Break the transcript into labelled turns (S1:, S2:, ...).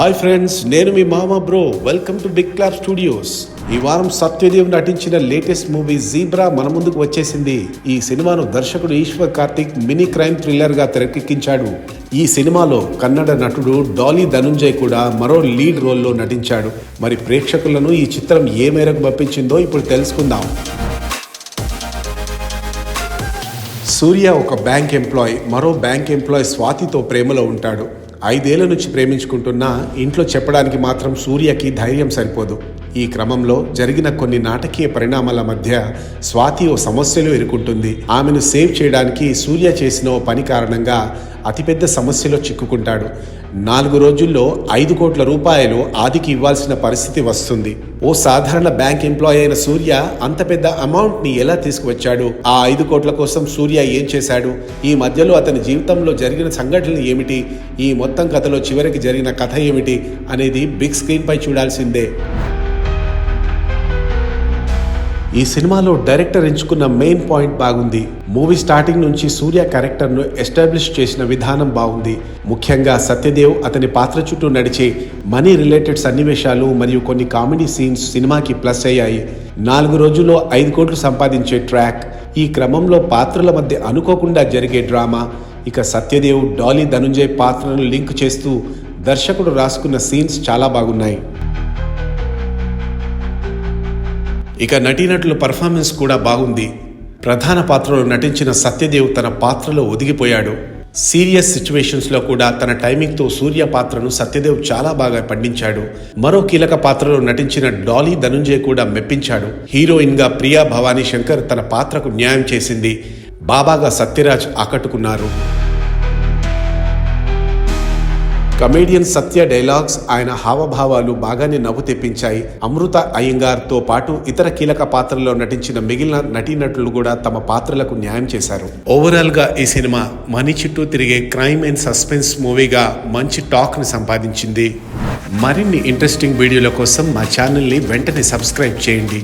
S1: Hi friends, నేను మీ మామ bro. Welcome to big clap studios. ఈ వారం సత్యదేవ్ నటించిన లేటెస్ట్ మూవీ జీబ్రా మన ముందుకు వచ్చేసింది. ఈ సినిమాను దర్శకుడు Eshwar Karthik mini crime thriller గా తెరకెక్కించాడు. ఈ సినిమాలో కన్నడ నటుడు డాలీ ధనుంజయ్ కూడా మరో లీడ్ రోల్లో నటించాడు. మరి ప్రేక్షకులను ఈ చిత్రం ఏ మేరకు మెప్పించిందో ఇప్పుడు తెలుసుకుందాం. సూర్య ఒక బ్యాంక్ ఎంప్లాయ్ మరో బ్యాంక్ ఎంప్లాయ్ స్వాతితో ప్రేమలో ఉంటాడు. 5 ఏళ్ల నుంచి ప్రేమించుకుంటున్నా ఇంట్లో చెప్పడానికి మాత్రం సూర్యకి ధైర్యం సరిపోదు. ఈ క్రమంలో జరిగిన కొన్ని నాటకీయ పరిణామాల మధ్య స్వాతి ఓ సమస్యలో ఇరుక్కుంటుంది. ఆమెను సేవ్ చేయడానికి సూర్య చేసిన ఓ పని కారణంగా అతిపెద్ద సమస్యలో చిక్కుకుంటాడు. 4 రోజుల్లో 5 కోట్ల రూపాయలు ఆదికి ఇవ్వాల్సిన పరిస్థితి వస్తుంది. ఓ సాధారణ బ్యాంక్ ఎంప్లాయ్ అయిన సూర్య అంత పెద్ద అమౌంట్ ని ఎలా తీసుకువచ్చాడు? ఆ 5 కోట్ల కోసం సూర్య ఏం చేశాడు? ఈ మధ్యలో అతని జీవితంలో జరిగిన సంఘటనలు ఏమిటి? ఈ మొత్తం కథలో చివరికి జరిగిన కథ ఏమిటి అనేది బిగ్ స్క్రీన్ పై చూడాల్సిందే. ఈ సినిమాలో డైరెక్టర్ ఎంచుకున్న మెయిన్ పాయింట్ బాగుంది. మూవీ స్టార్టింగ్ నుంచి సూర్య క్యారెక్టర్ను ఎస్టాబ్లిష్ చేసిన విధానం బాగుంది. ముఖ్యంగా సత్యదేవ్, అతని పాత్ర చుట్టూ నడిచే మనీ రిలేటెడ్ సన్నివేశాలు మరియు కొన్ని కామెడీ సీన్స్ సినిమాకి ప్లస్ అయ్యాయి. 4 రోజుల్లో 5 కోట్లు సంపాదించే ట్రాక్, ఈ క్రమంలో పాత్రల మధ్య అనుకోకుండా జరిగే డ్రామా, ఇక సత్యదేవ్ డాలీ ధనుంజయ్ పాత్రను లింక్ చేస్తూ దర్శకుడు రాసుకున్న సీన్స్ చాలా బాగున్నాయి. ఇక నటీనటుల పర్ఫార్మెన్స్ కూడా బాగుంది. ప్రధాన పాత్రలో నటించిన సత్యదేవ్ తన పాత్రలో ఒదిగిపోయాడు. సీరియస్ సిచ్యువేషన్స్లో కూడా తన టైమింగ్తో సూర్య పాత్రను సత్యదేవ్ చాలా బాగా పండించాడు. మరో కీలక పాత్రలో నటించిన డాలీ ధనుంజయ్ కూడా మెప్పించాడు. హీరోయిన్గా ప్రియా భవానీ శంకర్ తన పాత్రకు న్యాయం చేసింది. బాబాగా సత్యరాజ్ ఆకట్టుకున్నారు. కమేడియన్ సత్య డైలాగ్స్, ఆయన హావభావాలు బాగానే నవ్వు తెప్పించాయి. అమృత అయ్యంగార్తో పాటు ఇతర కీలక పాత్రల్లో నటించిన మిగిలిన నటీనటులు కూడా తమ పాత్రలకు న్యాయం చేశారు. ఓవరాల్ గా ఈ సినిమా మనీ చుట్టూ తిరిగే క్రైమ్ అండ్ సస్పెన్స్ మూవీగా మంచి టాక్ ని సంపాదించింది. మరిన్ని ఇంట్రెస్టింగ్ వీడియోల కోసం మా ఛానల్ని వెంటనే సబ్స్క్రైబ్ చేయండి.